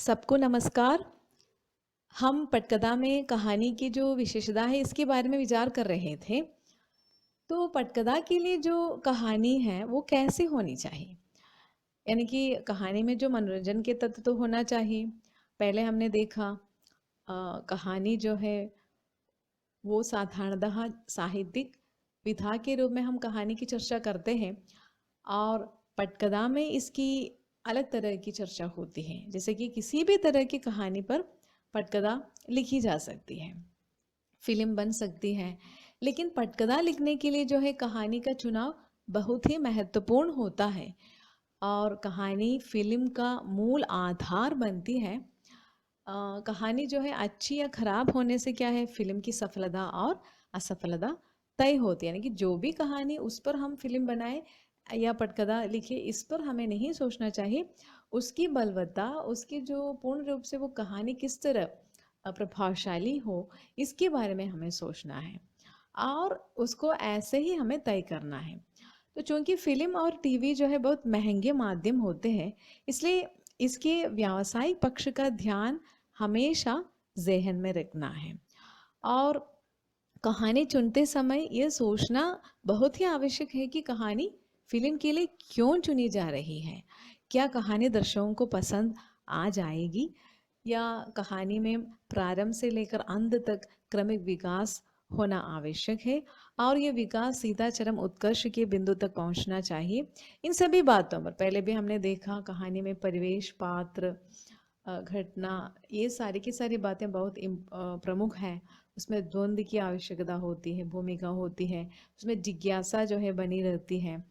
सबको नमस्कार। हम पटकथा में कहानी की जो विशेषता है इसके बारे में विचार कर रहे थे। तो पटकथा के लिए जो कहानी है वो कैसे होनी चाहिए, यानी कि कहानी में जो मनोरंजन के तत्व तो होना चाहिए। पहले हमने देखा कहानी जो है वो साधारणतः साहित्यिक विधा के रूप में हम कहानी की चर्चा करते हैं, और पटकथा में इसकी अलग तरह की चर्चा होती है। जैसे कि किसी भी तरह की कहानी पर पटकथा लिखी जा सकती है, फिल्म बन सकती है, लेकिन पटकथा लिखने के लिए जो है कहानी का चुनाव बहुत ही महत्वपूर्ण होता है, और कहानी फिल्म का मूल आधार बनती है। कहानी जो है अच्छी या खराब होने से क्या है, फिल्म की सफलता और असफलता तय होती है। यानी कि जो भी कहानी उस पर हम फिल्म बनाए या पटकथा लिखे, इस पर हमें नहीं सोचना चाहिए। उसकी बलवत्ता, उसकी जो पूर्ण रूप से वो कहानी किस तरह प्रभावशाली हो, इसके बारे में हमें सोचना है, और उसको ऐसे ही हमें तय करना है। तो चूंकि फिल्म और टीवी जो है बहुत महंगे माध्यम होते हैं, इसलिए इसके व्यावसायिक पक्ष का ध्यान हमेशा ज़हन में रखना है। और कहानी चुनते समय यह सोचना बहुत ही आवश्यक है कि कहानी फिल्म के लिए क्यों चुनी जा रही है। क्या कहानी दर्शकों को पसंद आ जाएगी, या कहानी में प्रारंभ से लेकर अंत तक क्रमिक विकास होना आवश्यक है, और ये विकास सीधा चरम उत्कर्ष के बिंदु तक पहुंचना चाहिए। इन सभी बातों पर पहले भी हमने देखा, कहानी में परिवेश, पात्र, घटना, ये सारी की सारी बातें बहुत प्रमुख हैं। उसमें द्वंद्व की आवश्यकता होती है, भूमिका होती है, उसमें जिज्ञासा जो है बनी रहती है,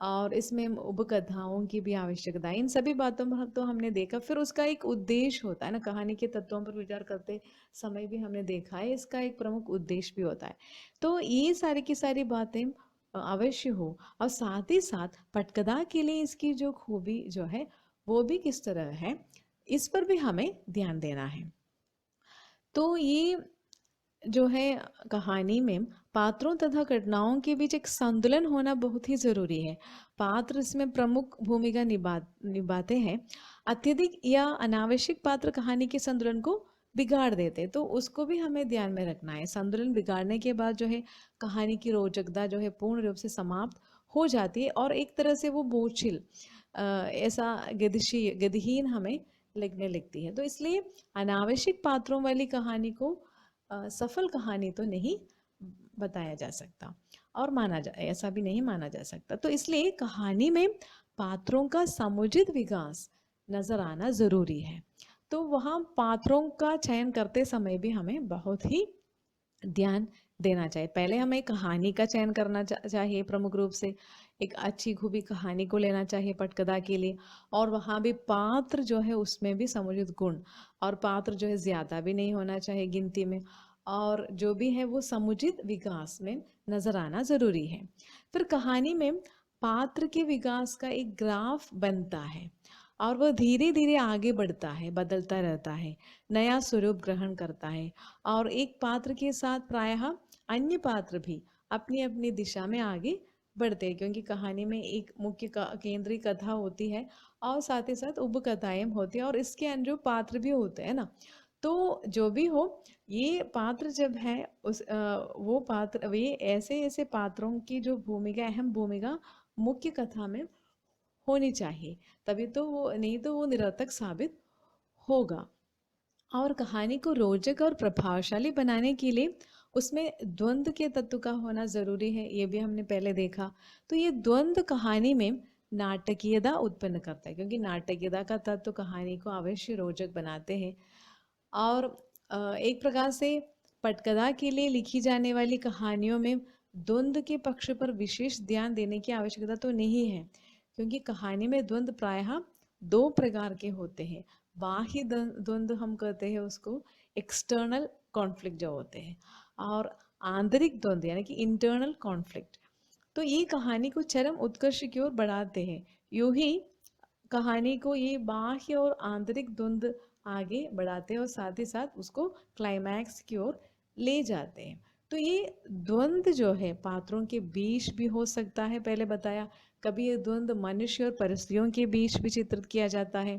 और इसमें उपकथाओं की भी आवश्यकता है। इन सभी बातों पर तो हमने देखा। फिर उसका एक उद्देश्य होता है ना, कहानी के तत्वों पर विचार करते समय भी हमने देखा है, इसका एक प्रमुख उद्देश्य भी होता है। तो ये सारी की सारी बातें अवश्य हो, और साथ ही साथ पटकथा के लिए इसकी जो खूबी जो है वो भी किस तरह है, इस पर भी हमें ध्यान देना है। तो ये जो है कहानी में पात्रों तथा घटनाओं के बीच एक संतुलन होना बहुत ही जरूरी है। पात्र इसमें प्रमुख भूमिका निभाते हैं। अत्यधिक या अनावश्यक पात्र कहानी के संतुलन को बिगाड़ देते हैं, तो उसको भी हमें ध्यान में रखना है। संतुलन बिगाड़ने के बाद जो है कहानी की रोचकता जो है पूर्ण रूप से समाप्त हो जाती है, और एक तरह से वो बोझिल, ऐसा गतिहीन हमें लगने लगती है। तो इसलिए अनावश्यक पात्रों वाली कहानी को सफल कहानी तो नहीं बताया जा सकता, और ऐसा भी नहीं माना जा सकता। तो इसलिए कहानी में पात्रों का समुचित विकास नजर आना जरूरी है। तो वहाँ पात्रों का चयन करते समय भी हमें बहुत ही ध्यान देना चाहिए। पहले हमें कहानी का चयन करना चाहिए प्रमुख रूप से। एक अच्छी खूबी कहानी को लेना चाहिए पटकथा के लिए, और वहाँ भी पात्र जो है उसमें भी समुचित गुण, और पात्र जो है ज़्यादा भी नहीं होना चाहिए गिनती में, और जो भी है वो समुचित विकास में नज़र आना ज़रूरी है। फिर कहानी में पात्र के विकास का एक ग्राफ बनता है, और वह धीरे धीरे आगे बढ़ता है, बदलता रहता है, नया स्वरूप ग्रहण करता है, और एक पात्र के साथ प्रायः अन्य पात्र भी अपनी अपनी दिशा में आगे बढ़ते हैं, क्योंकि कहानी में एक मुख्य केंद्रीय कथा होती है, और साथ ही साथ उपकथाएं होती है, और इसके अनुरूप पात्र भी होते हैं ना। तो जो भी हो, ये पात्र जब है वो पात्र, ये ऐसे ऐसे पात्रों की जो भूमिका, अहम भूमिका मुख्य कथा में होनी चाहिए, तभी तो वो, नहीं तो वो निरर्थक साबित होगा। और कहानी को रोचक और प्रभावशाली बनाने के लिए उसमें द्वंद्व के तत्व का होना जरूरी है, ये भी हमने पहले देखा। तो ये द्वंद्व कहानी में नाटकीयता उत्पन्न करता है, क्योंकि नाटकीयता का तत्व कहानी को अवश्य रोचक बनाते हैं। और एक प्रकार से पटकथा के लिए लिखी जाने वाली कहानियों में द्वंद्व के पक्ष पर विशेष ध्यान देने की आवश्यकता तो नहीं है, क्योंकि कहानी में द्वंद्व प्रायः दो प्रकार के होते हैं। बाह्य द्वंद्व हम कहते हैं उसको, एक्सटर्नल कॉन्फ्लिक्ट जो होते हैं, और आंतरिक द्वंद्व यानी कि इंटरनल कॉन्फ्लिक्ट। तो ये कहानी को चरम उत्कर्ष की ओर बढ़ाते हैं। यूं ही कहानी को ये बाह्य और आंतरिक द्वंद्व आगे बढ़ाते हैं, और साथ ही साथ उसको क्लाइमैक्स की ओर ले जाते हैं। तो ये द्वंद्व जो है पात्रों के बीच भी हो सकता है, पहले बताया। कभी ये द्वंद्व मनुष्य और परिस्थितियों के बीच भी चित्रित किया जाता है,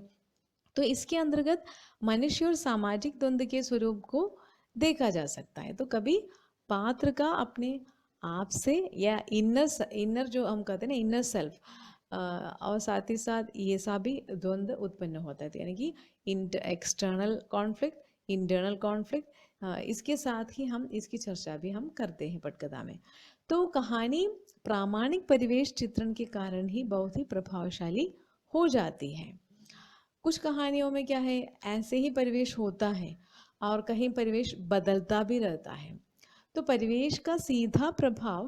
तो इसके अंतर्गत मनुष्य और सामाजिक द्वंद्व के स्वरूप को देखा जा सकता है। तो कभी पात्र का अपने आप से या इनर जो हम कहते हैं ना इनर सेल्फ, और साथ ही साथ ये सा भी द्वंद्व उत्पन्न होता है। तो यानी कि एक्सटर्नल कॉन्फ्लिक्ट, इंटरनल कॉन्फ्लिक्ट, इसके साथ ही हम इसकी चर्चा भी हम करते हैं पटकथा में। तो कहानी प्रामाणिक परिवेश चित्रण के कारण ही बहुत ही प्रभावशाली हो जाती है। कुछ कहानियों में क्या है, ऐसे ही परिवेश होता है और कहीं परिवेश बदलता भी रहता है। तो परिवेश का सीधा प्रभाव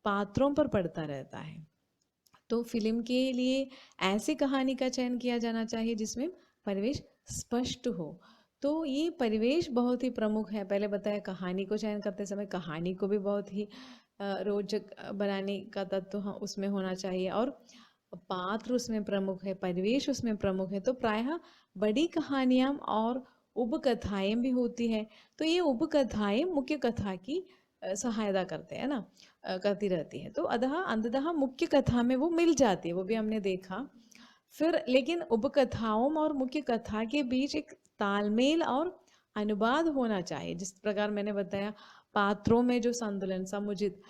पात्रों पर पड़ता रहता है। तो फिल्म के लिए ऐसी कहानी का चयन किया जाना चाहिए जिसमें परिवेश स्पष्ट हो। तो ये परिवेश बहुत ही प्रमुख है। पहले बताया कहानी को चयन करते समय कहानी को भी बहुत ही रोचक बनाने का तत्व उसमें होना चाहिए, और पात्र उसमें प्रमुख है, परिवेश उसमें प्रमुख है। तो प्रायः बड़ी कहानियाँ और उपकथाएं भी होती है। तो ये उपकथाएं मुख्य कथा की सहायता करते हैं ना, करती रहती है। तो अंततः मुख्य कथा में वो मिल जाती है, वो भी हमने देखा। फिर लेकिन उपकथाओं और मुख्य कथा के बीच एक तालमेल और अनुवाद होना चाहिए। जिस प्रकार मैंने बताया पात्रों में जो संतुलन, समुचित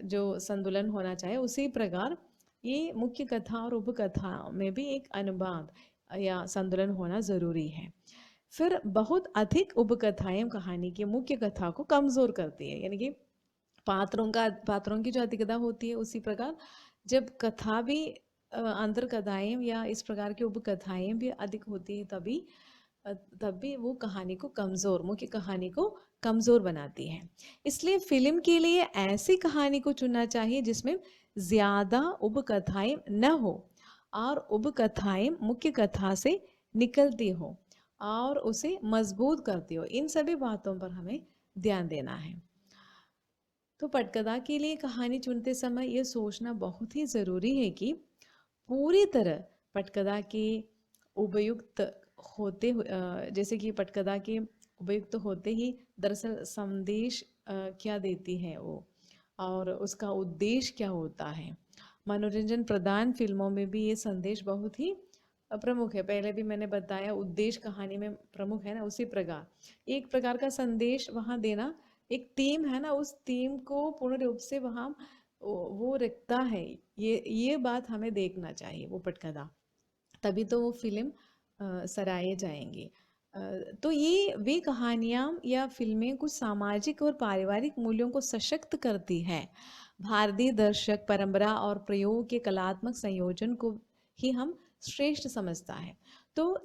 जो संतुलन होना चाहिए, उसी प्रकार ये मुख्य कथा और उपकथा में भी एक अनुवाद या संतुलन होना जरूरी है। फिर बहुत अधिक उपकथाएं कहानी की मुख्य कथा को कमजोर करती है। यानी कि पात्रों की जो अधिकता होती है, उसी प्रकार जब कथा भी अंतर कथाएं या इस प्रकार की उपकथाएं भी अधिक होती है, तब भी वो कहानी को कमजोर, मुख्य कहानी को कमजोर बनाती है। इसलिए फिल्म के लिए ऐसी कहानी को चुनना चाहिए जिसमें ज्यादा उपकथाएं न हो और उपकथाएं मुख्य कथा से निकलती हो और उसे मजबूत करती हो। इन सभी बातों पर हमें ध्यान देना है। तो पटकथा के लिए कहानी चुनते समय यह सोचना बहुत ही जरूरी है कि पूरी तरह पटकथा के उपयुक्त जैसे कि पटकथा के उपयुक्त होते ही दरअसल संदेश क्या देती है वो, और उसका उद्देश्य क्या होता है। मनोरंजन प्रदान फिल्मों में भी ये संदेश बहुत ही प्रमुख है। पहले भी मैंने बताया उद्देश्य कहानी में प्रमुख है ना, उसी प्रकार एक प्रकार का संदेश वहाँ देना, एक थीम है ना, उस थीम को पूर्ण रूप से वहाँ वो रखता है। ये बात हमें देखना चाहिए वो पटकथा, तभी तो वो फिल्म सराहे जाएंगी। तो ये वे कहानियाँ या फिल्में कुछ सामाजिक और पारिवारिक मूल्यों को सशक्त करती है। भारतीय दर्शक परंपरा और प्रयोग के कलात्मक संयोजन को ही हम श्रेष्ठ समझता है। तो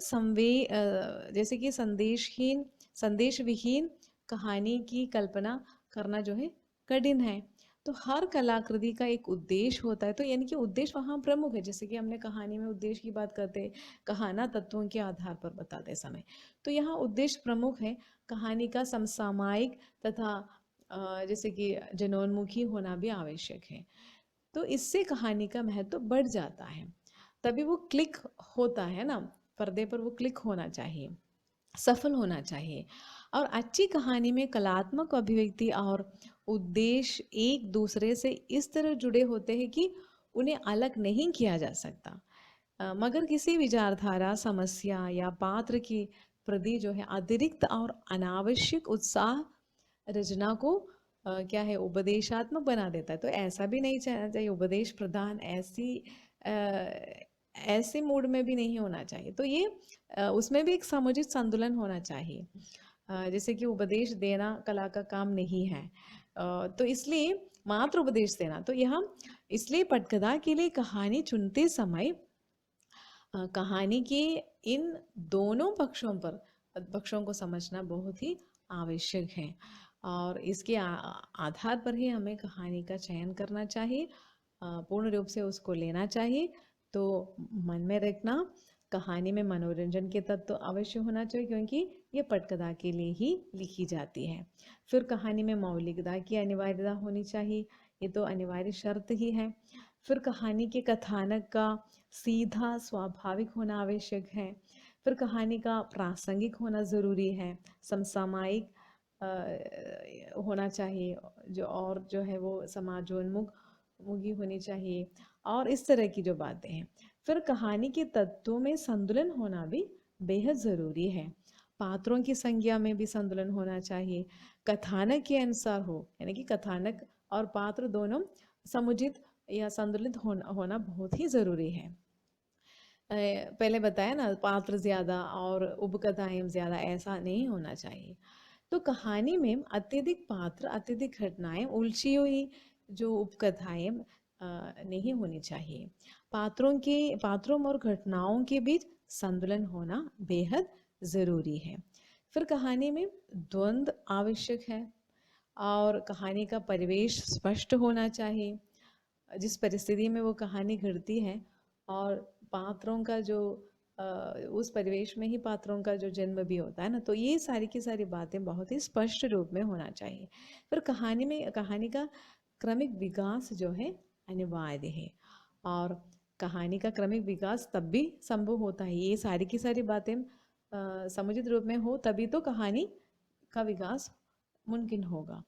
जैसे कि संदेश विहीन कहानी की कल्पना करना जो है कठिन है। तो हर कलाकृति का एक उद्देश्य होता है। तो यानी कि उद्देश्य वहाँ प्रमुख है। जैसे कि हमने कहानी में उद्देश्य की बात करते, कहाना तत्वों के आधार पर बताते समय, तो यहाँ उद्देश्य प्रमुख है। कहानी का समसामयिक तथा जैसे कि जनोन्मुखी होना भी आवश्यक है। तो इससे कहानी का महत्व बढ़ जाता है, तभी वो क्लिक होता है ना, पर्दे पर वो क्लिक होना चाहिए, सफल होना चाहिए। और अच्छी कहानी में कलात्मक अभिव्यक्ति और उद्देश्य एक दूसरे से इस तरह जुड़े होते हैं कि उन्हें अलग नहीं किया जा सकता। मगर किसी विचारधारा, समस्या या पात्र की प्रति जो है अतिरिक्त और अनावश्यक उत्साह रचना को क्या है उपदेशात्मक बना देता है। तो ऐसा भी नहीं चाहिए, उपदेश प्रदान ऐसे मूड में भी नहीं होना चाहिए। तो ये उसमें भी एक समुचित संतुलन होना चाहिए। जैसे कि उपदेश देना कला का काम नहीं है, तो इसलिए मात्र उपदेश देना, तो यह इसलिए पटकथा के लिए कहानी चुनते समय कहानी के इन दोनों पक्षों को समझना बहुत ही आवश्यक है, और इसके आधार पर ही हमें कहानी का चयन करना चाहिए, पूर्ण रूप से उसको लेना चाहिए। तो मन में रखना, कहानी में मनोरंजन के तत्व तो अवश्य होना चाहिए, क्योंकि ये पटकथा के लिए ही लिखी जाती है। फिर कहानी में मौलिकता की अनिवार्यता होनी चाहिए, ये तो अनिवार्य शर्त ही है। फिर कहानी के कथानक का सीधा स्वाभाविक होना आवश्यक है। फिर कहानी का प्रासंगिक होना ज़रूरी है, समसामयिक होना चाहिए, जो है वो समाजोन्मुख मुखी होनी चाहिए, और इस तरह की जो बातें हैं। फिर कहानी के तत्वों में संतुलन होना भी बेहद ज़रूरी है। पात्रों की संख्या में भी संतुलन होना चाहिए, कथानक के अनुसार हो, यानी कि कथानक और पात्र दोनों समुचित या संतुलित होना बहुत ही ज़रूरी है। पहले बताया ना, पात्र ज़्यादा और उपकथाएं ज़्यादा, ऐसा नहीं होना चाहिए। तो कहानी में अत्यधिक पात्र, अत्यधिक घटनाएं, उलझी हुई जो उपकथाएं नहीं होनी चाहिए। पात्रों और घटनाओं के बीच संतुलन होना बेहद ज़रूरी है। फिर कहानी में द्वंद्व आवश्यक है और कहानी का परिवेश स्पष्ट होना चाहिए। जिस परिस्थिति में वो कहानी घटती है और पात्रों का जो उस परिवेश में ही पात्रों का जो जन्म भी होता है ना, तो ये सारी की सारी बातें बहुत ही स्पष्ट रूप में होना चाहिए। फिर कहानी का क्रमिक विकास जो है अनिवार्य है, और कहानी का क्रमिक विकास तब भी संभव होता है, ये सारी की सारी बातें समुचित रूप में हो तभी तो कहानी का विकास मुमकिन होगा।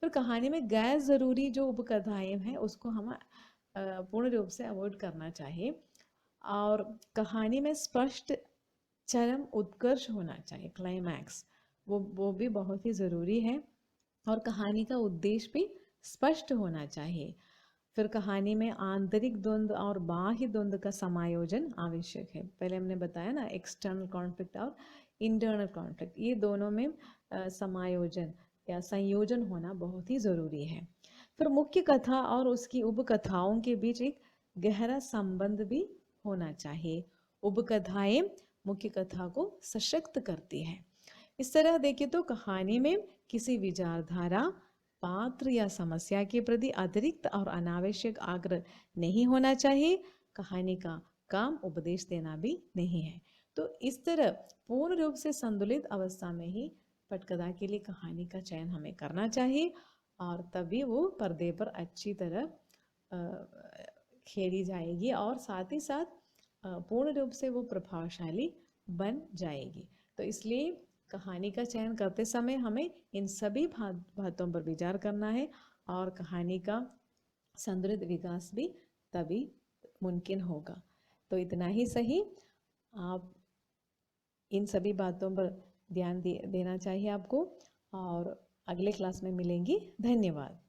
फिर कहानी में गैर ज़रूरी जो उपकथाएं हैं उसको हम पूर्ण रूप से अवॉइड करना चाहिए, और कहानी में स्पष्ट चरम उत्कर्ष होना चाहिए, क्लाइमैक्स, वो भी बहुत ही ज़रूरी है। और कहानी का उद्देश्य भी स्पष्ट होना चाहिए। फिर कहानी में आंतरिक द्वंद्व और बाह्य द्वंद्व का समायोजन आवश्यक है। पहले हमने बताया ना, एक्सटर्नल कॉन्फ्लिक्ट और इंटरनल कॉन्फ्लिक्ट, ये दोनों में समायोजन या संयोजन होना बहुत ही ज़रूरी है। फिर मुख्य कथा और उसकी उपकथाओं के बीच एक गहरा संबंध भी होना चाहिए। उपकथाएं मुख्य कथा को सशक्त करती है। इस तरह देखें तो कहानी में किसी विचारधारा, पात्र या समस्या के प्रति अतिरिक्त और अनावश्यक आग्रह नहीं होना चाहिए। कहानी का काम उपदेश देना भी नहीं है। तो इस तरह पूर्ण रूप से संतुलित अवस्था में ही पटकथा के लिए कहानी का चयन हमें करना चाहिए, और तभी वो पर्दे पर अच्छी तरह खेली जाएगी और साथ ही साथ पूर्ण रूप से वो प्रभावशाली बन जाएगी। तो इसलिए कहानी का चयन करते समय हमें इन सभी बातों पर विचार करना है, और कहानी का संतुलित विकास भी तभी मुमकिन होगा। तो इतना ही सही, आप इन सभी बातों पर ध्यान देना चाहिए आपको, और अगले क्लास में मिलेंगी। धन्यवाद।